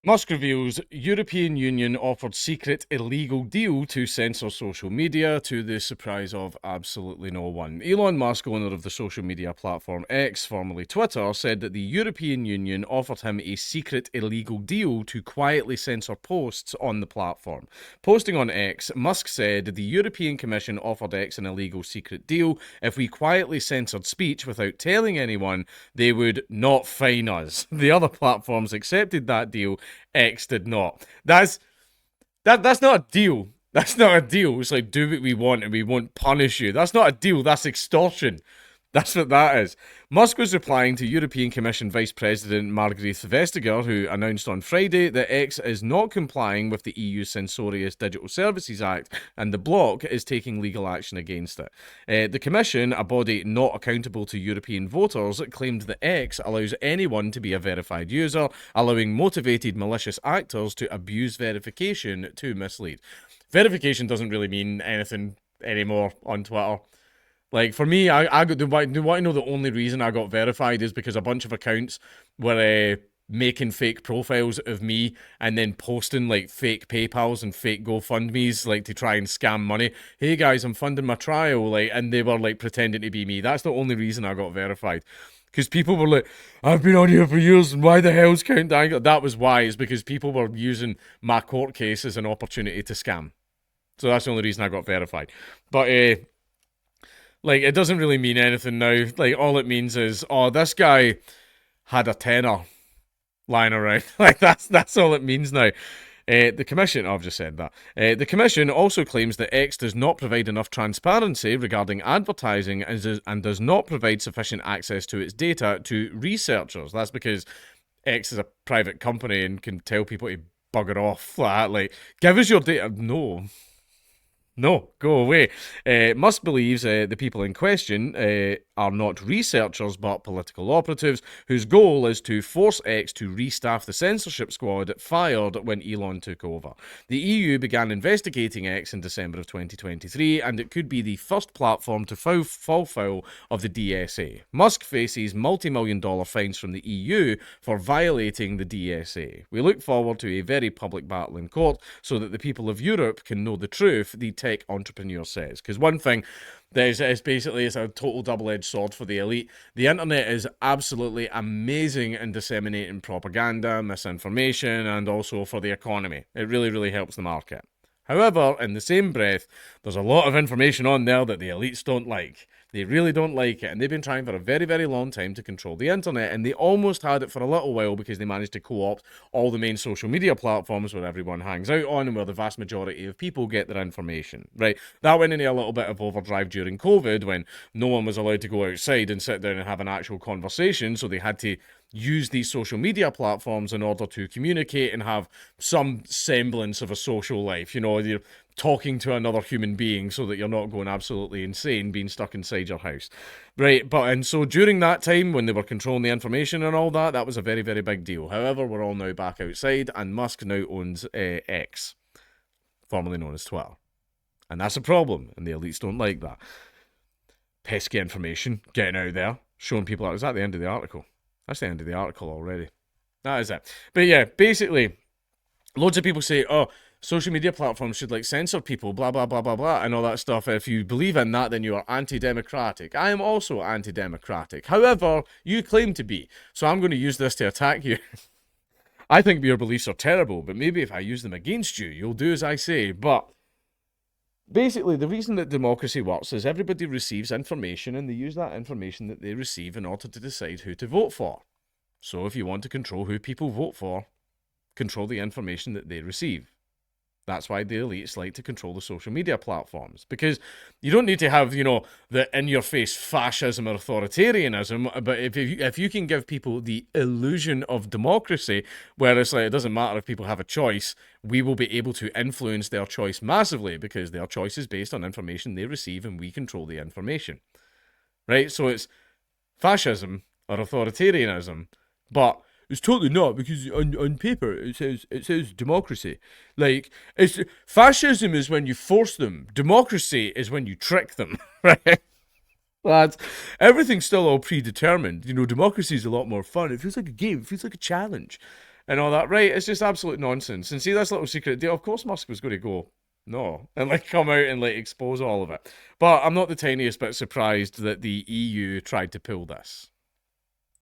Musk reveals European Union offered secret illegal deal to censor social media to the surprise of absolutely no one. Elon Musk, owner of the social media platform X, formerly Twitter, said that the European Union offered him a secret illegal deal to quietly censor posts on the platform. Posting on X, Musk said the European Commission offered X an illegal secret deal. If we quietly censored speech without telling anyone, they would not fine us. The other platforms accepted that deal. X did not. That's not a deal. That's not a deal. It's like, do what we want and we won't punish you. That's not a deal. That's extortion. That's what that is. Musk was replying to European Commission Vice President Margrethe Vestager, who announced on Friday that X is not complying with the EU's Censorious Digital Services Act, and the bloc is taking legal action against it. The Commission, a body not accountable to European voters, claimed that X allows anyone to be a verified user, allowing motivated malicious actors to abuse verification to mislead. Verification doesn't really mean anything anymore on Twitter. Like, for me, I got, do you want to know the only reason I got verified is because a bunch of accounts were making fake profiles of me and then posting like fake PayPals and fake GoFundMes like to try and scam money. Hey guys, I'm funding my trial, like, and they were like pretending to be me. That's the only reason I got verified. Because people were like, I've been on here for years, and why the hell's Count Dankula? That was why. It's because people were using my court case as an opportunity to scam. So that's the only reason I got verified. But like, it doesn't really mean anything now. Like, all it means is, oh, this guy had a tenner lying around. Like, that's all it means now. The Commission, I've just said that. The Commission also claims that X does not provide enough transparency regarding advertising and does not provide sufficient access to its data to researchers. That's because X is a private company and can tell people to bugger off. Like, give us your data. No, go away. Musk believes the people in question are not researchers but political operatives whose goal is to force X to restaff the censorship squad fired when Elon took over. The EU began investigating X in December of 2023, and it could be the first platform to fall foul of the DSA. Musk faces multi-million-dollar fines from the EU for violating the DSA. We look forward to a very public battle in court so that the people of Europe can know the truth, the tech entrepreneur says. Because one thing that is basically it's a total double-edged sword for the elite. The internet is absolutely amazing in disseminating propaganda, misinformation, and also for the economy. It really, really helps the market. However, in the same breath, there's a lot of information on there that the elites don't like. They really don't like it, and they've been trying for a very, very long time to control the internet, and they almost had it for a little while because they managed to co-opt all the main social media platforms where everyone hangs out on and where the vast majority of people get their information, right? That went into a little bit of overdrive during COVID when no one was allowed to go outside and sit down and have an actual conversation, so they had to use these social media platforms in order to communicate and have some semblance of a social life. You know, you're talking to another human being so that you're not going absolutely insane being stuck inside your house. Right, and so during that time when they were controlling the information and all that, that was a very, very big deal. However, we're all now back outside and Musk now owns X, formerly known as Twitter. And that's a problem, and the elites don't like that. Pesky information getting out there, showing people out. Is that the end of the article? That's the end of the article already. That is it. But yeah, basically, loads of people say, oh, social media platforms should like censor people, blah, blah, blah, blah, blah, and all that stuff. If you believe in that, then you are anti-democratic. I am also anti-democratic. However, you claim to be. So I'm going to use this to attack you. I think your beliefs are terrible, but maybe if I use them against you, you'll do as I say. But basically, the reason that democracy works is everybody receives information and they use that information that they receive in order to decide who to vote for. So if you want to control who people vote for, control the information that they receive. That's why the elites like to control the social media platforms. Because you don't need to have, you know, the in-your-face fascism or authoritarianism, but if you can give people the illusion of democracy, where it's like, it doesn't matter if people have a choice, we will be able to influence their choice massively because their choice is based on information they receive and we control the information. Right? So it's fascism or authoritarianism, but it's totally not, because on paper it says democracy. Like, it's fascism is when you force them. Democracy is when you trick them, right? Lads, everything's still all predetermined. You know, democracy is a lot more fun. It feels like a game. It feels like a challenge. and all that. Right, it's just absolute nonsense. And see, this little secret deal, of course Musk was going to go, no, and like come out and like expose all of it. But I'm not the tiniest bit surprised that the EU tried to pull this.